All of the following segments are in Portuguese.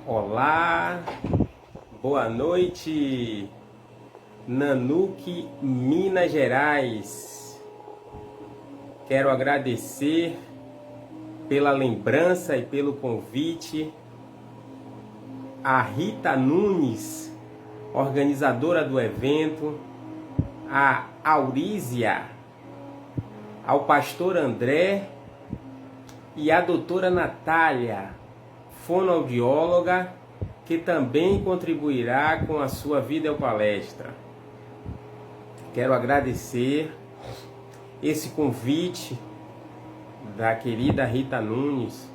Olá, boa noite, Nanuque, Minas Gerais. Quero agradecer pela lembrança e pelo convite a Rita Nunes, organizadora do evento, a Aurísia, ao pastor André e a doutora Natália, fonoaudióloga, que também contribuirá com a sua videopalestra. Quero agradecer esse convite da querida Rita Nunes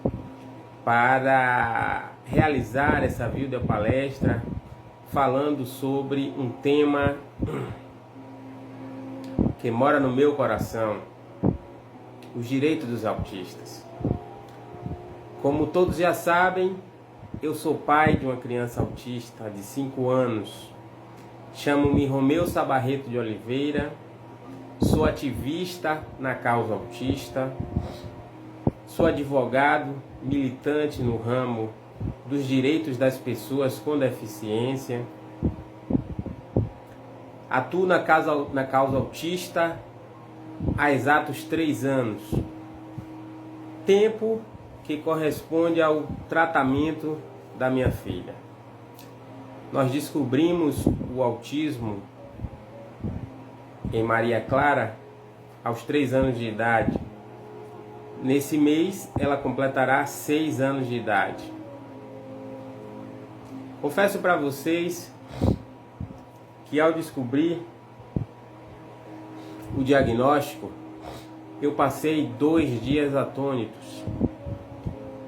para realizar essa videopalestra falando sobre um tema que mora no meu coração: os direitos dos autistas. Como todos já sabem, eu sou pai de uma criança autista de 5 anos. Chamo-me Romeu Sabarreto de Oliveira, sou ativista na causa autista, sou advogado, militante no ramo dos direitos das pessoas com deficiência, atuo na causa autista há exatos 3 anos, tempo que corresponde ao tratamento da minha filha. Nós descobrimos o autismo em Maria Clara aos 3 anos de idade. Nesse mês ela completará 6 anos de idade. Confesso para vocês que ao descobrir o diagnóstico, eu passei 2 dias atônitos.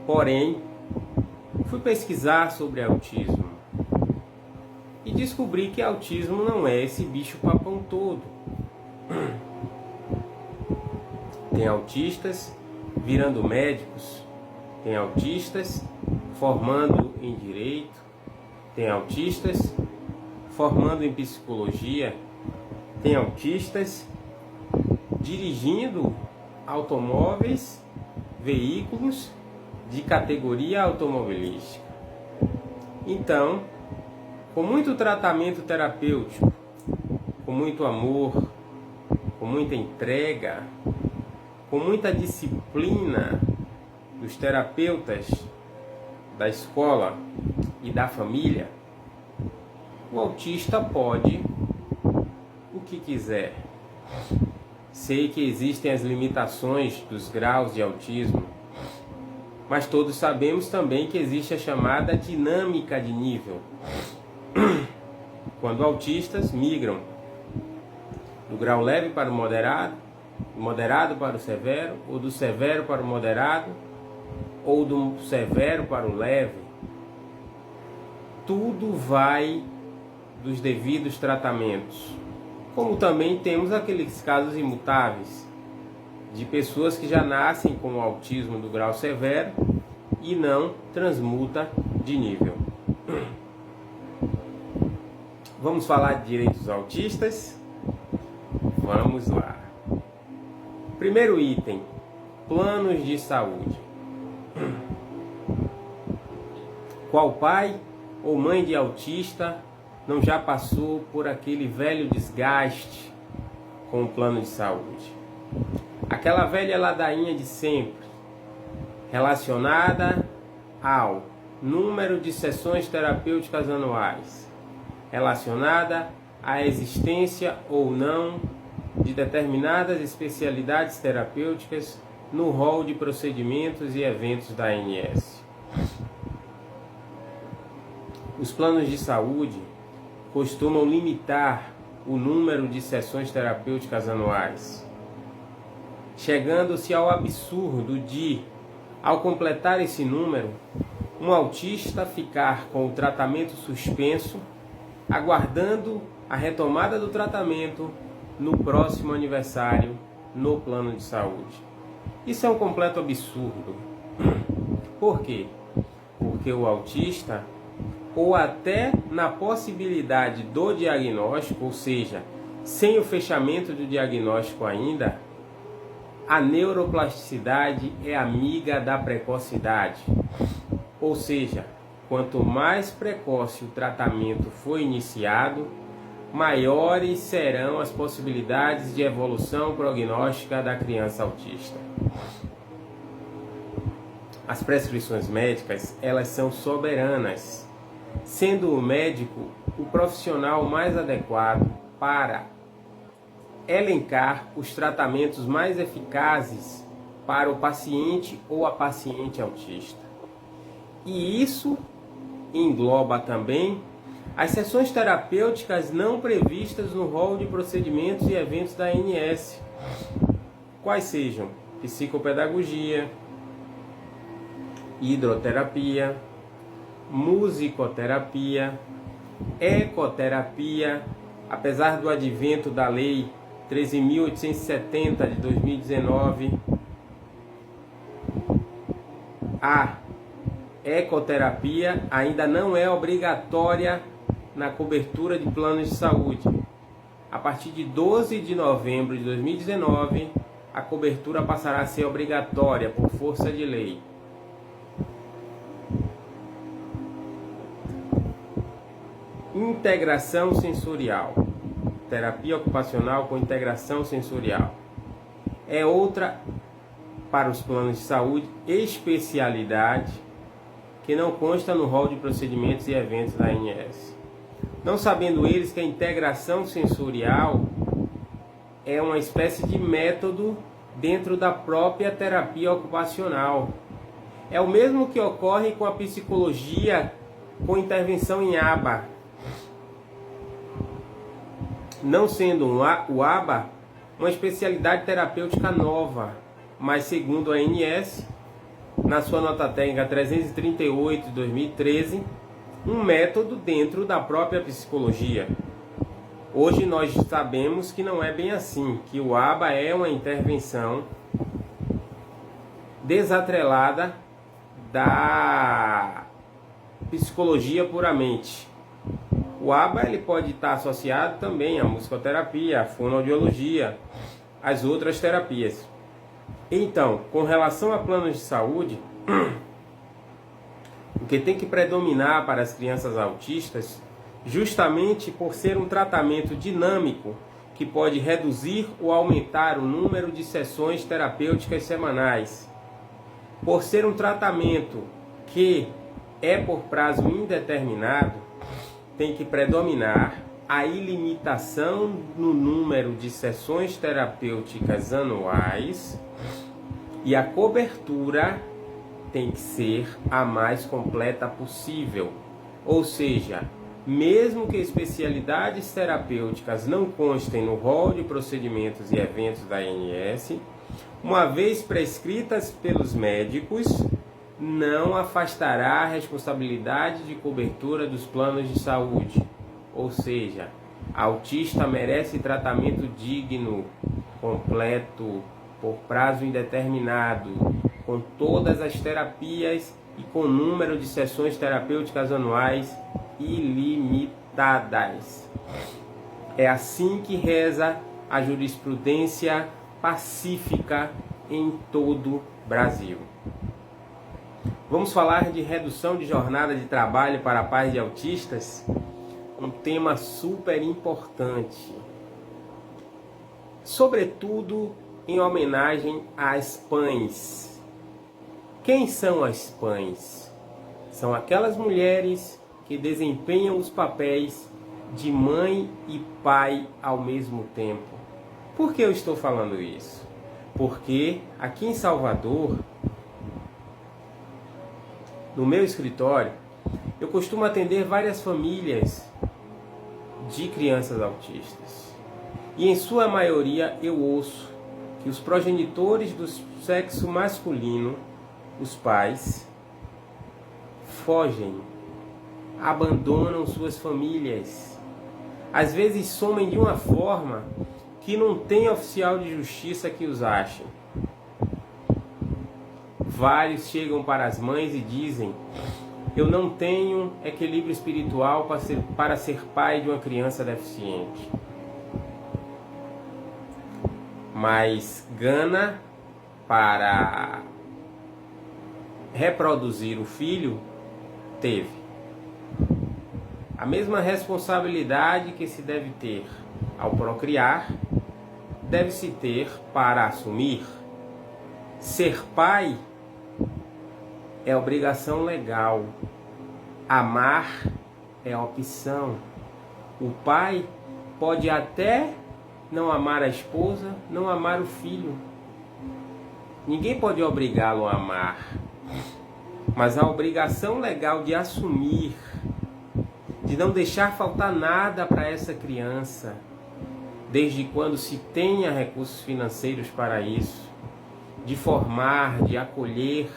Porém, fui pesquisar sobre autismo e descobri que autismo não é esse bicho-papão todo. Tem autistas virando médicos, tem autistas formando em direito, tem autistas formando em psicologia, tem autistas dirigindo automóveis, veículos de categoria automobilística. Então, com muito tratamento terapêutico, com muito amor, com muita entrega, com muita disciplina dos terapeutas da escola e da família, o autista pode o que quiser. Sei que existem as limitações dos graus de autismo, mas todos sabemos também que existe a chamada dinâmica de nível, quando autistas migram do grau leve para o moderado, do moderado para o severo, ou do severo para o moderado, ou do severo para o leve. Tudo vai dos devidos tratamentos. Como também temos aqueles casos imutáveis de pessoas que já nascem com o autismo do grau severo e não transmuta de nível. Vamos falar de direitos autistas? Vamos lá. Primeiro item: planos de saúde. Qual pai ou mãe de autista não já passou por aquele velho desgaste com o plano de saúde? Aquela velha ladainha de sempre, relacionada ao número de sessões terapêuticas anuais, relacionada à existência ou não de determinadas especialidades terapêuticas no rol de procedimentos e eventos da ANS. Os planos de saúde costumam limitar o número de sessões terapêuticas anuais, chegando-se ao absurdo de, ao completar esse número, um autista ficar com o tratamento suspenso, aguardando a retomada do tratamento no próximo aniversário no plano de saúde. Isso é um completo absurdo. Por quê? Porque o autista, ou até na possibilidade do diagnóstico, ou seja, sem o fechamento do diagnóstico ainda, a neuroplasticidade é amiga da precocidade. Ou seja, quanto mais precoce o tratamento for iniciado, maiores serão as possibilidades de evolução prognóstica da criança autista. As prescrições médicas, elas são soberanas, sendo o médico o profissional mais adequado para elencar os tratamentos mais eficazes para o paciente ou a paciente autista. E isso engloba também as sessões terapêuticas não previstas no rol de procedimentos e eventos da ANS, quais sejam psicopedagogia, hidroterapia, musicoterapia, ecoterapia, apesar do advento da Lei 13.870 de 2019, a ecoterapia ainda não é obrigatória na cobertura de planos de saúde. A partir de 12 de novembro de 2019, a cobertura passará a ser obrigatória por força de lei. Integração sensorial. Terapia ocupacional com integração sensorial. É outra, para os planos de saúde, especialidade que não consta no rol de procedimentos e eventos da ANS. Não sabendo eles que a integração sensorial é uma espécie de método dentro da própria terapia ocupacional. É o mesmo que ocorre com a psicologia com intervenção em ABA. Não sendo o ABA uma especialidade terapêutica nova, mas segundo a ANS, na sua nota técnica 338 de 2013, um método dentro da própria psicologia. Hoje nós sabemos que não é bem assim, que o ABA é uma intervenção desatrelada da psicologia puramente. O ABA ele pode estar associado também à musicoterapia, à fonoaudiologia, às outras terapias. Então, com relação a planos de saúde, o que tem que predominar para as crianças autistas, justamente por ser um tratamento dinâmico que pode reduzir ou aumentar o número de sessões terapêuticas semanais, por ser um tratamento que é por prazo indeterminado, tem que predominar a ilimitação no número de sessões terapêuticas anuais e a cobertura tem que ser a mais completa possível. Ou seja, mesmo que especialidades terapêuticas não constem no rol de procedimentos e eventos da ANS, uma vez prescritas pelos médicos, não afastará a responsabilidade de cobertura dos planos de saúde. Ou seja, a autista merece tratamento digno, completo, por prazo indeterminado, com todas as terapias e com número de sessões terapêuticas anuais ilimitadas. É assim que reza a jurisprudência pacífica em todo o Brasil. Vamos falar de redução de jornada de trabalho para pais de autistas, um tema super importante, sobretudo em homenagem às PANs. Quem são as PANs? São aquelas mulheres que desempenham os papéis de mãe e pai ao mesmo tempo. Por que eu estou falando isso? Porque aqui em Salvador, no meu escritório, eu costumo atender várias famílias de crianças autistas. E em sua maioria eu ouço que os progenitores do sexo masculino, os pais, fogem, abandonam suas famílias. Às vezes somem de uma forma que não tem oficial de justiça que os ache. Vários chegam para as mães e dizem: eu não tenho equilíbrio espiritual para ser pai de uma criança deficiente. Mas gana para reproduzir o filho teve. A mesma responsabilidade que se deve ter ao procriar, deve-se ter para assumir. Ser pai é obrigação legal. Amar é opção. O pai pode até não amar a esposa, não amar o filho. Ninguém pode obrigá-lo a amar. Mas a obrigação legal de assumir, de não deixar faltar nada para essa criança, desde quando se tenha recursos financeiros para isso, de formar, de acolher,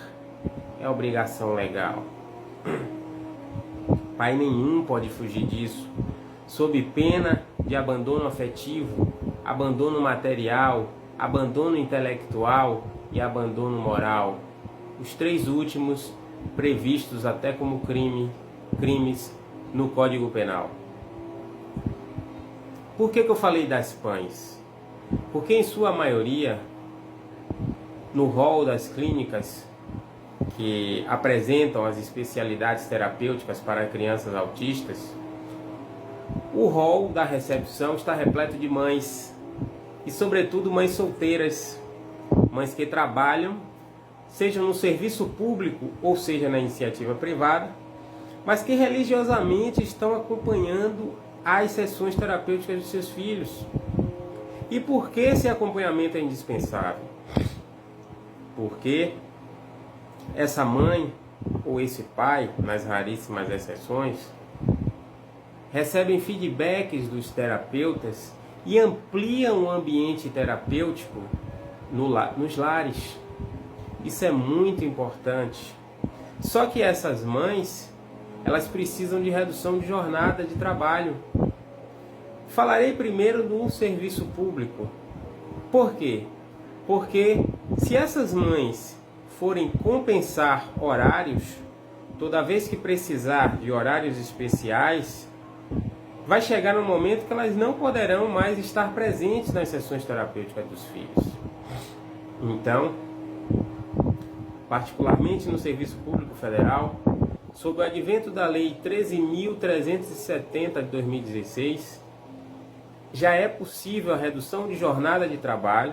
é obrigação legal. Pai nenhum pode fugir disso, sob pena de abandono afetivo, abandono material, abandono intelectual e abandono moral. Os três últimos previstos até como crimes no Código Penal. Por que eu falei das pães? Porque em sua maioria, no rol das clínicas que apresentam as especialidades terapêuticas para crianças autistas, o rol da recepção está repleto de mães, e sobretudo mães solteiras, mães que trabalham, seja no serviço público ou seja na iniciativa privada, mas que religiosamente estão acompanhando as sessões terapêuticas de seus filhos. E por que esse acompanhamento é indispensável? Porque essa mãe ou esse pai, nas raríssimas exceções, recebem feedbacks dos terapeutas e ampliam o ambiente terapêutico nos lares. Isso é muito importante. Só que essas mães, elas precisam de redução de jornada de trabalho. Falarei primeiro do serviço público. Por quê? Porque se essas mães forem compensar horários, toda vez que precisar de horários especiais, vai chegar um momento que elas não poderão mais estar presentes nas sessões terapêuticas dos filhos. Então, particularmente no Serviço Público Federal, sob o advento da Lei 13.370 de 2016, já é possível a redução de jornada de trabalho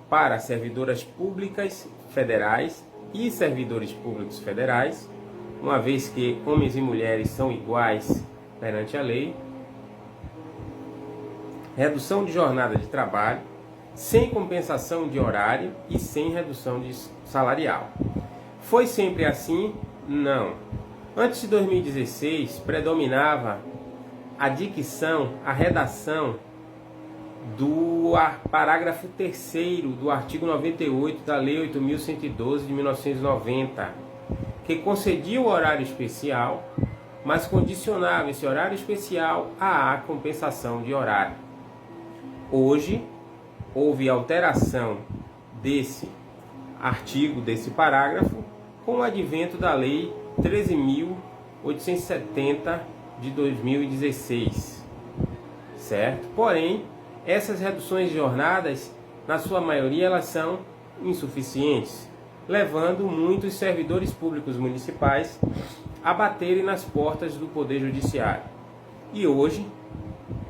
para servidoras públicas federais e servidores públicos federais, uma vez que homens e mulheres são iguais perante a lei. Redução de jornada de trabalho, sem compensação de horário e sem redução salarial. Foi sempre assim? Não. Antes de 2016, predominava a dicção, a redação do parágrafo 3º do artigo 98 da Lei 8.112 de 1990, que concedia o horário especial, mas condicionava esse horário especial à compensação de horário. Hoje, houve alteração desse artigo, desse parágrafo, com o advento da Lei 13.870 de 2016, certo? Porém, essas reduções de jornadas, na sua maioria, elas são insuficientes, levando muitos servidores públicos municipais a baterem nas portas do Poder Judiciário. E hoje,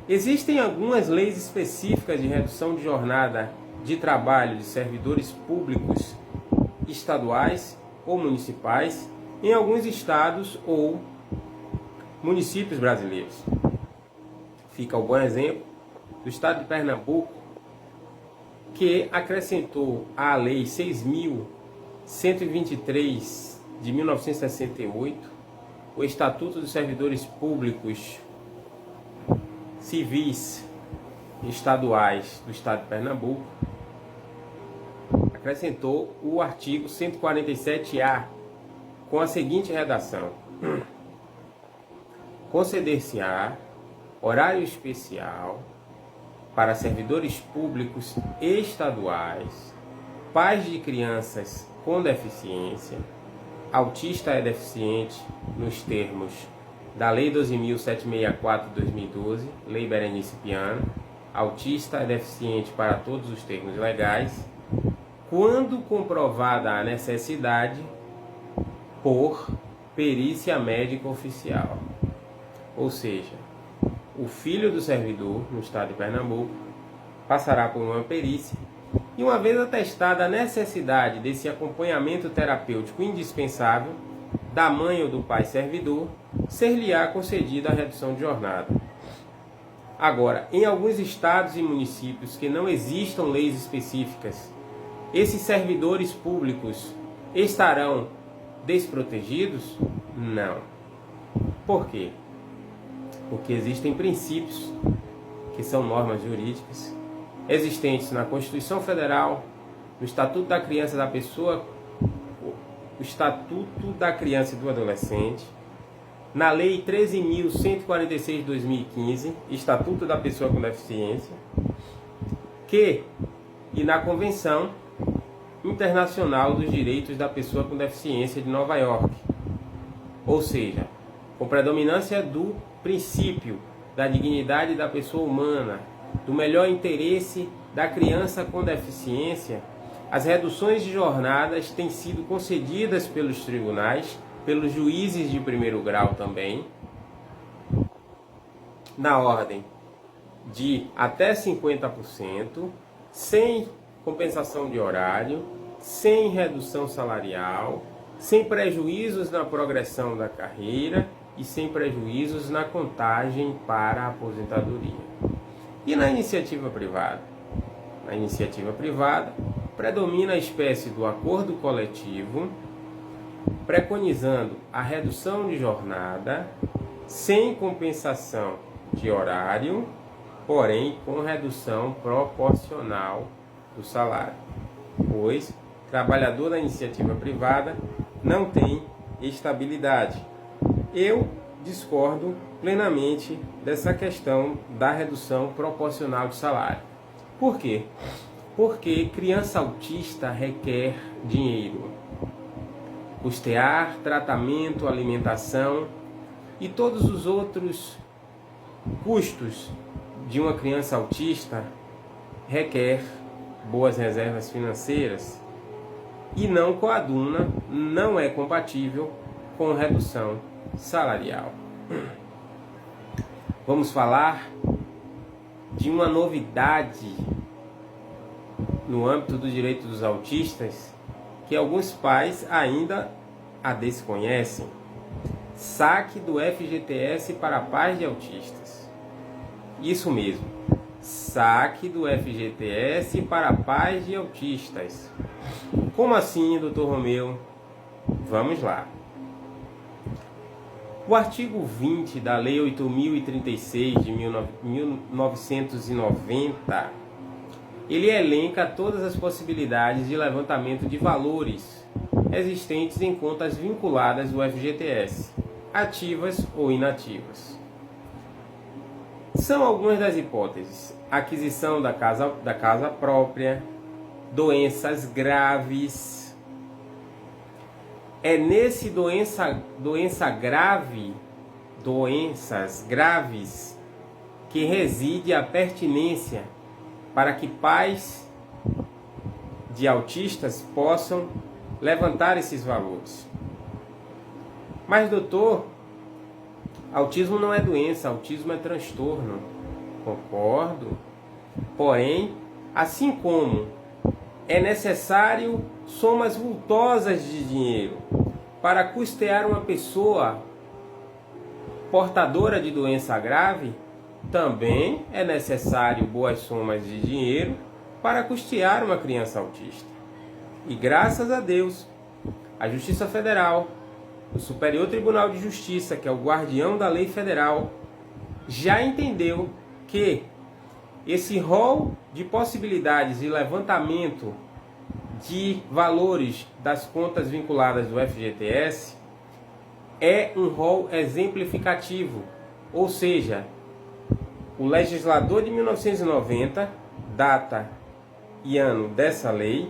existem algumas leis específicas de redução de jornada de trabalho de servidores públicos estaduais ou municipais em alguns estados ou municípios brasileiros. Fica o bom exemplo do estado de Pernambuco, que acrescentou à Lei 6.123 de 1968 o Estatuto dos Servidores Públicos Civis Estaduais do estado de Pernambuco, acrescentou o artigo 147A com a seguinte redação: conceder-se-á horário especial para servidores públicos estaduais, pais de crianças com deficiência, autista é deficiente nos termos da Lei 12.764 de 2012, Lei Berenice Piana, autista é deficiente para todos os termos legais, quando comprovada a necessidade por perícia médica oficial. ou seja, o filho do servidor, no estado de Pernambuco, passará por uma perícia e, uma vez atestada a necessidade desse acompanhamento terapêutico indispensável da mãe ou do pai servidor, ser-lhe-á concedida a redução de jornada. Agora, em alguns estados e municípios que não existam leis específicas, esses servidores públicos estarão desprotegidos? Não. Por quê? Porque existem princípios, que são normas jurídicas, existentes na Constituição Federal, no Estatuto da Criança e da Pessoa, o Estatuto da Criança e do Adolescente, na Lei 13.146 de 2015, Estatuto da Pessoa com Deficiência, e na Convenção Internacional dos Direitos da Pessoa com Deficiência de Nova York. Ou seja, com predominância do princípio da dignidade da pessoa humana, do melhor interesse da criança com deficiência, as reduções de jornadas têm sido concedidas pelos tribunais, pelos juízes de primeiro grau também, na ordem de até 50%, sem compensação de horário, sem redução salarial, sem prejuízos na progressão da carreira e sem prejuízos na contagem para a aposentadoria. E na iniciativa privada? Na iniciativa privada, predomina a espécie do acordo coletivo, preconizando a redução de jornada, sem compensação de horário, porém com redução proporcional do salário, pois o trabalhador da iniciativa privada não tem estabilidade. Eu discordo plenamente dessa questão da redução proporcional de salário. Por quê? Porque criança autista requer dinheiro. Custear, tratamento, alimentação e todos os outros custos de uma criança autista requer boas reservas financeiras e não coaduna, não é compatível com redução salarial. Vamos falar de uma novidade no âmbito do direito dos autistas que alguns pais ainda a desconhecem. Saque do FGTS para pais de autistas. Isso mesmo, saque do FGTS para pais de autistas. Como assim, doutor Romeu? Vamos lá. O artigo 20 da Lei 8.036 de 1990, ele elenca todas as possibilidades de levantamento de valores existentes em contas vinculadas do FGTS, ativas ou inativas. São algumas das hipóteses: aquisição da casa própria, doenças graves. É nesse doenças graves que reside a pertinência para que pais de autistas possam levantar esses valores. Mas, doutor, autismo não é doença, autismo é transtorno. Concordo. Porém, assim como é necessário somas vultosas de dinheiro para custear uma pessoa portadora de doença grave, também é necessário boas somas de dinheiro para custear uma criança autista. E graças a Deus, a Justiça Federal, o Superior Tribunal de Justiça, que é o guardião da lei federal, já entendeu que esse rol de possibilidades de levantamento de valores das contas vinculadas do FGTS é um rol exemplificativo, ou seja, o legislador de 1990, data e ano dessa lei,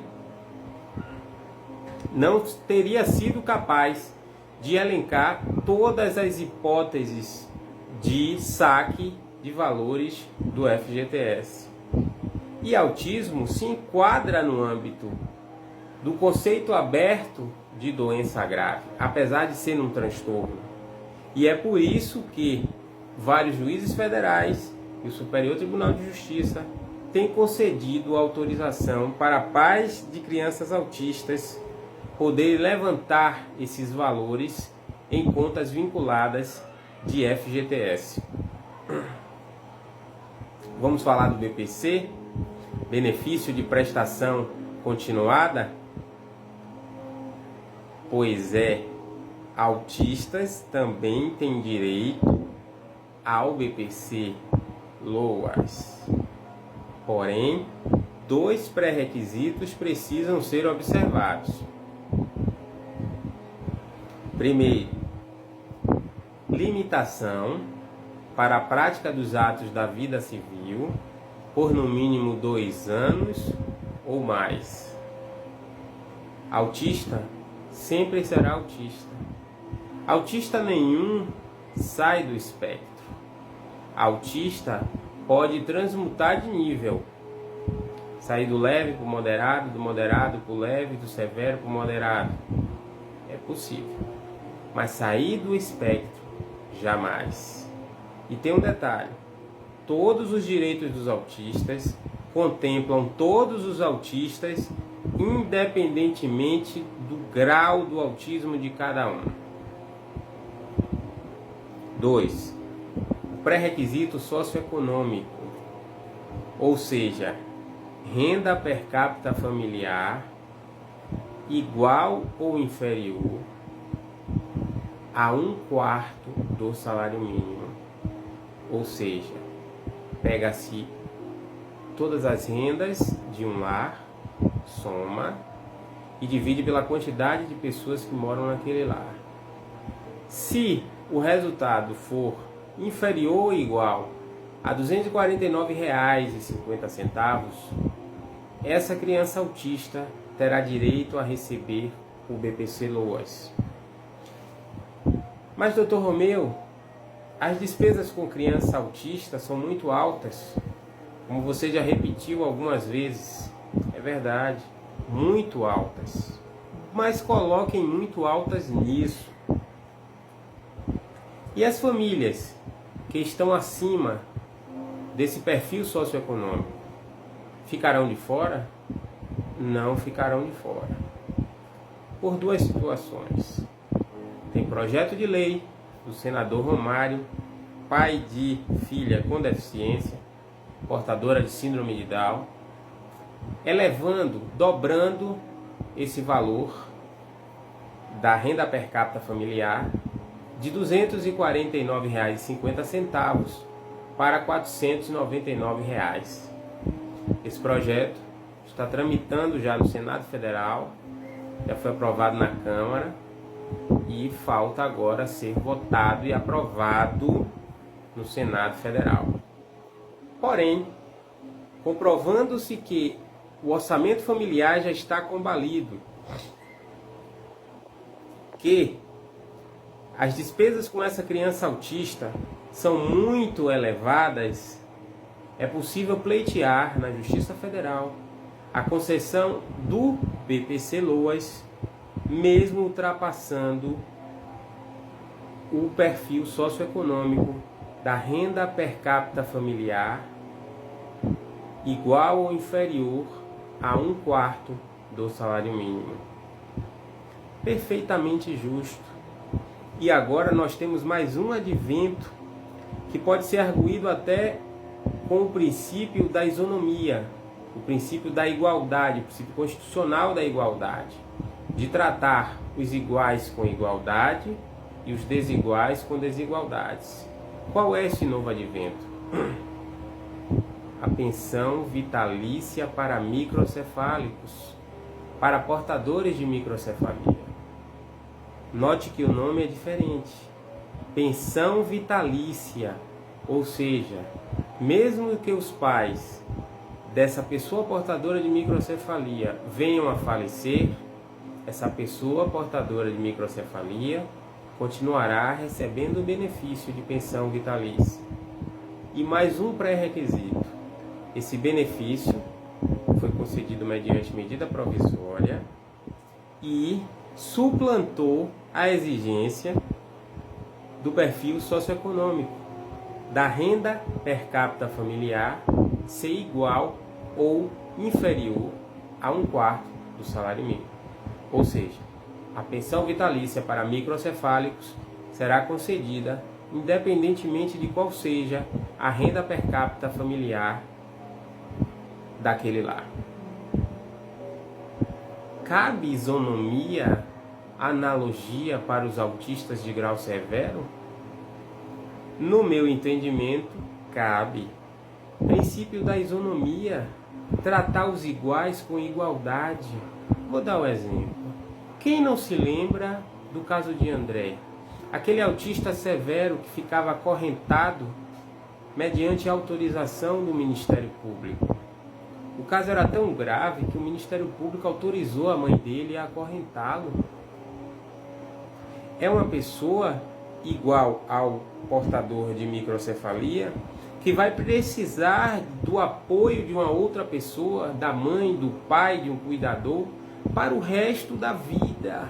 não teria sido capaz de elencar todas as hipóteses de saque de valores do FGTS. E autismo se enquadra no âmbito do conceito aberto de doença grave, apesar de ser um transtorno. E é por isso que vários juízes federais e o Superior Tribunal de Justiça têm concedido autorização para pais de crianças autistas poderem levantar esses valores em contas vinculadas de FGTS. Vamos falar do BPC, benefício de prestação continuada? Pois é, autistas também têm direito ao BPC LOAS. Porém, 2 pré-requisitos precisam ser observados. Primeiro, limitação para a prática dos atos da vida civil por no mínimo 2 anos ou mais. Autista sempre será autista. Autista nenhum sai do espectro. Autista pode transmutar de nível, sair do leve para o moderado, do moderado para o leve, do severo para o moderado. É possível. Mas sair do espectro, jamais. E tem um detalhe: todos os direitos dos autistas contemplam todos os autistas, independentemente do grau do autismo de cada um. 2. O pré-requisito socioeconômico, ou seja, renda per capita familiar igual ou inferior a 1/4 do salário mínimo. Ou seja, pega-se todas as rendas de um lar, soma e divide pela quantidade de pessoas que moram naquele lar. Se o resultado for inferior ou igual a R$ 249,50, essa criança autista terá direito a receber o BPC LOAS. Mas, Dr. Romeu, as despesas com criança autista são muito altas, como você já repetiu algumas vezes. É verdade, muito altas. Mas coloquem muito altas nisso. E as famílias que estão acima desse perfil socioeconômico ficarão de fora? Não ficarão de fora. Por 2 situações. Tem projeto de lei do senador Romário, pai de filha com deficiência, portadora de síndrome de Down, elevando, dobrando esse valor da renda per capita familiar de R$ 249,50 para R$ 499. Esse projeto está tramitando já no Senado Federal, já foi aprovado na Câmara e falta agora ser votado e aprovado no Senado Federal. Porém, comprovando-se que o orçamento familiar já está combalido, que as despesas com essa criança autista são muito elevadas, é possível pleitear na Justiça Federal a concessão do BPC LOAS, mesmo ultrapassando o perfil socioeconômico da renda per capita familiar igual ou inferior a 1/4 do salário mínimo. Perfeitamente justo. E agora nós temos mais um advento que pode ser arguído até com o princípio da isonomia, o princípio da igualdade, o princípio constitucional da igualdade, de tratar os iguais com igualdade e os desiguais com desigualdades. Qual é esse novo advento? A pensão vitalícia para microcefálicos, para portadores de microcefalia. Note que o nome é diferente. Pensão vitalícia, ou seja, mesmo que os pais dessa pessoa portadora de microcefalia venham a falecer, essa pessoa portadora de microcefalia continuará recebendo o benefício de pensão vitalícia. E mais um pré-requisito: esse benefício foi concedido mediante medida provisória e suplantou a exigência do perfil socioeconômico. da renda per capita familiar ser igual ou inferior a 1/4 do salário mínimo. Ou seja, a pensão vitalícia para microcefálicos será concedida independentemente de qual seja a renda per capita familiar daquele lar. Cabe isonomia, analogia para os autistas de grau severo? No meu entendimento, cabe. Princípio da isonomia, tratar os iguais com igualdade. Vou dar um exemplo. Quem não se lembra do caso de André? Aquele autista severo que ficava acorrentado mediante autorização do Ministério Público. O caso era tão grave que o Ministério Público autorizou a mãe dele a acorrentá-lo. É uma pessoa igual ao portador de microcefalia que vai precisar do apoio de uma outra pessoa, da mãe, do pai, de um cuidador, para o resto da vida.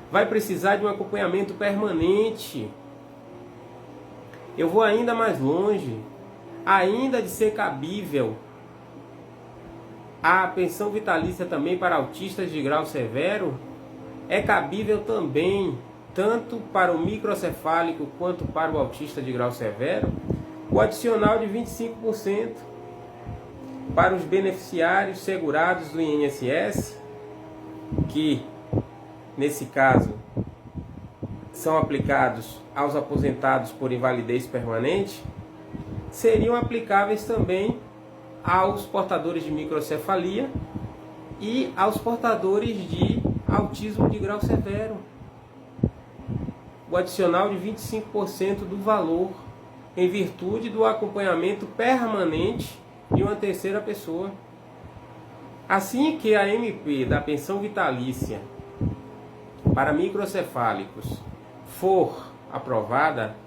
Vai precisar de um acompanhamento permanente. Eu vou ainda mais longe. Ainda de ser cabível a pensão vitalícia também para autistas de grau severo, é cabível também, tanto para o microcefálico quanto para o autista de grau severo, o adicional de 25% para os beneficiários segurados do INSS, que, nesse caso, são aplicados aos aposentados por invalidez permanente, seriam aplicáveis também aos portadores de microcefalia e aos portadores de autismo de grau severo. O adicional de 25% do valor, em virtude do acompanhamento permanente de uma terceira pessoa. Assim que a MP da pensão vitalícia para microcefálicos for aprovada,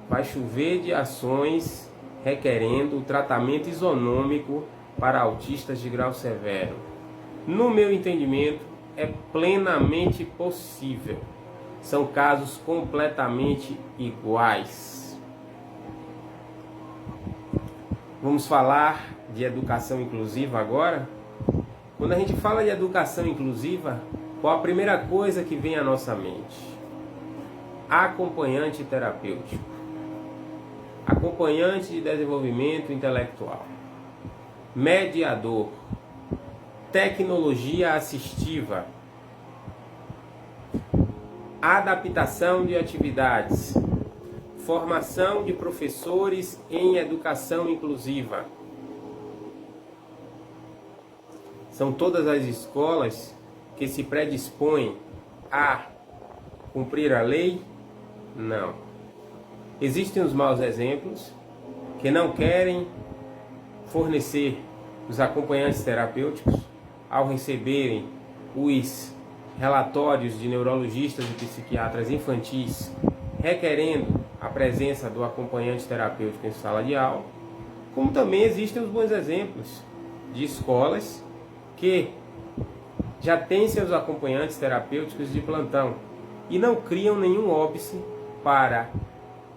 vai chover de ações requerendo o tratamento isonômico para autistas de grau severo. No meu entendimento, é plenamente possível. São casos completamente iguais. Vamos falar de educação inclusiva agora? Quando a gente fala de educação inclusiva, qual a primeira coisa que vem à nossa mente? Acompanhante terapêutico. Acompanhante de desenvolvimento intelectual, mediador, tecnologia assistiva, adaptação de atividades, formação de professores em educação inclusiva. São todas as escolas que se predispõem a cumprir a lei? Não. Existem os maus exemplos que não querem fornecer os acompanhantes terapêuticos ao receberem os relatórios de neurologistas e psiquiatras infantis requerendo a presença do acompanhante terapêutico em sala de aula, como também existem os bons exemplos de escolas que já têm seus acompanhantes terapêuticos de plantão e não criam nenhum óbice para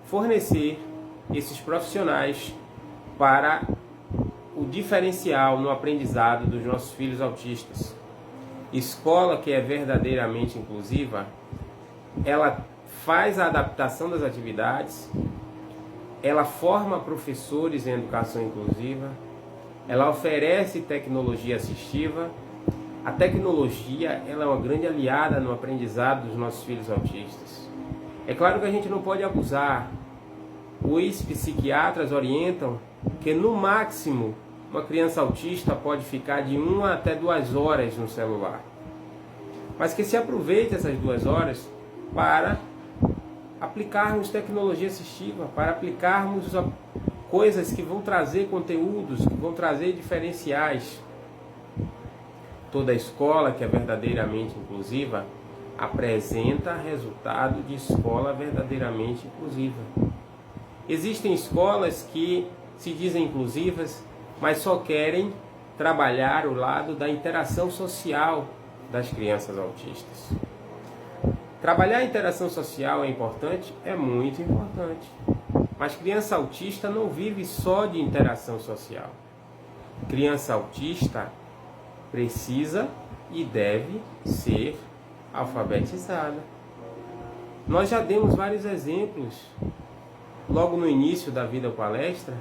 fornecer esses profissionais para o diferencial no aprendizado dos nossos filhos autistas. Escola que é verdadeiramente inclusiva, ela faz a adaptação das atividades, ela forma professores em educação inclusiva, ela oferece tecnologia assistiva. A tecnologia ela é uma grande aliada no aprendizado dos nossos filhos autistas. É claro que a gente não pode abusar. Os psiquiatras orientam que no máximo uma criança autista pode ficar de 1 até 2 horas no celular. Mas que se aproveite essas 2 horas para aplicarmos tecnologia assistiva, para aplicarmos coisas que vão trazer conteúdos, que vão trazer diferenciais. Toda escola que é verdadeiramente inclusiva apresenta resultado de escola verdadeiramente inclusiva. Existem escolas que se dizem inclusivas, mas só querem trabalhar o lado da interação social das crianças autistas. Trabalhar a interação social é importante? É muito importante. Mas criança autista não vive só de interação social. Criança autista precisa e deve ser alfabetizada. Nós já demos vários exemplos logo no início da vida palestra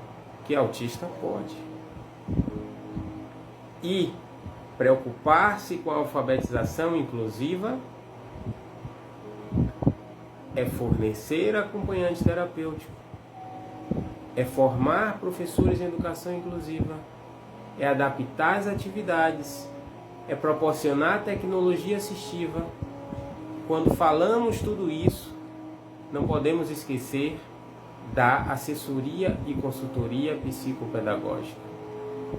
que autista pode. E preocupar-se com a alfabetização inclusiva é fornecer acompanhante terapêutico, é formar professores em educação inclusiva, é adaptar as atividades, é proporcionar tecnologia assistiva. Quando falamos tudo isso, não podemos esquecer da assessoria e consultoria psicopedagógica.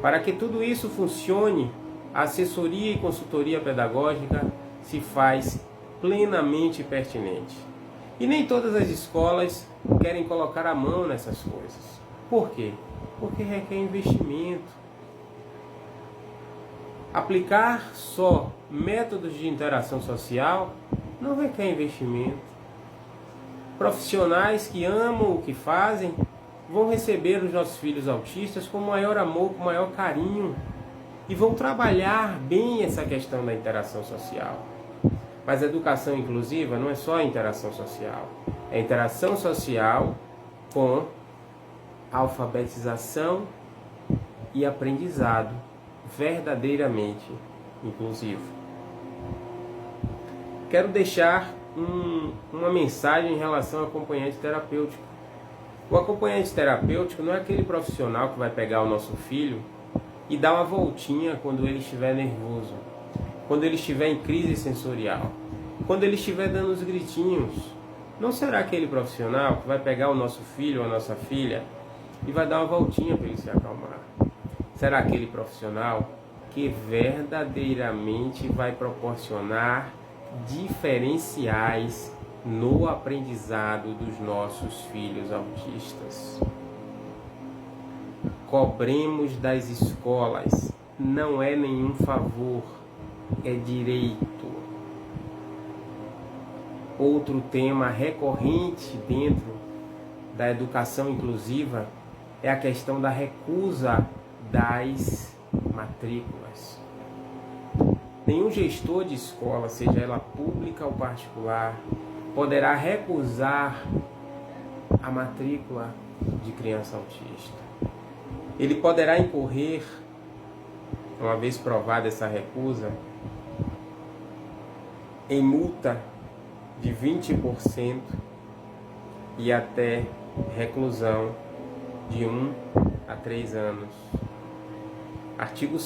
Para que tudo isso funcione, a assessoria e consultoria pedagógica se faz plenamente pertinente. E nem todas as escolas querem colocar a mão nessas coisas. Por quê? Porque requer investimento. Aplicar só métodos de interação social não requer investimento. Profissionais que amam o que fazem vão receber os nossos filhos autistas com maior amor, com maior carinho e vão trabalhar bem essa questão da interação social. Mas a educação inclusiva não é só a interação social, é interação social com alfabetização e aprendizado verdadeiramente inclusivo. Quero deixar uma mensagem em relação ao acompanhante terapêutico. O acompanhante terapêutico não é aquele profissional que vai pegar o nosso filho e dar uma voltinha quando ele estiver nervoso, quando ele estiver em crise sensorial, quando ele estiver dando os gritinhos. Não será aquele profissional que vai pegar o nosso filho ou a nossa filha e vai dar uma voltinha para ele se acalmar. Será aquele profissional que verdadeiramente vai proporcionar diferenciais no aprendizado dos nossos filhos autistas. Cobremos das escolas, não é nenhum favor, é direito. Outro tema recorrente dentro da educação inclusiva é a questão da recusa das matrículas. Nenhum gestor de escola, seja ela pública ou particular, poderá recusar a matrícula de criança autista. Ele poderá incorrer, uma vez provada essa recusa, em multa de 20% e até reclusão de 1 a 3 anos. Artigo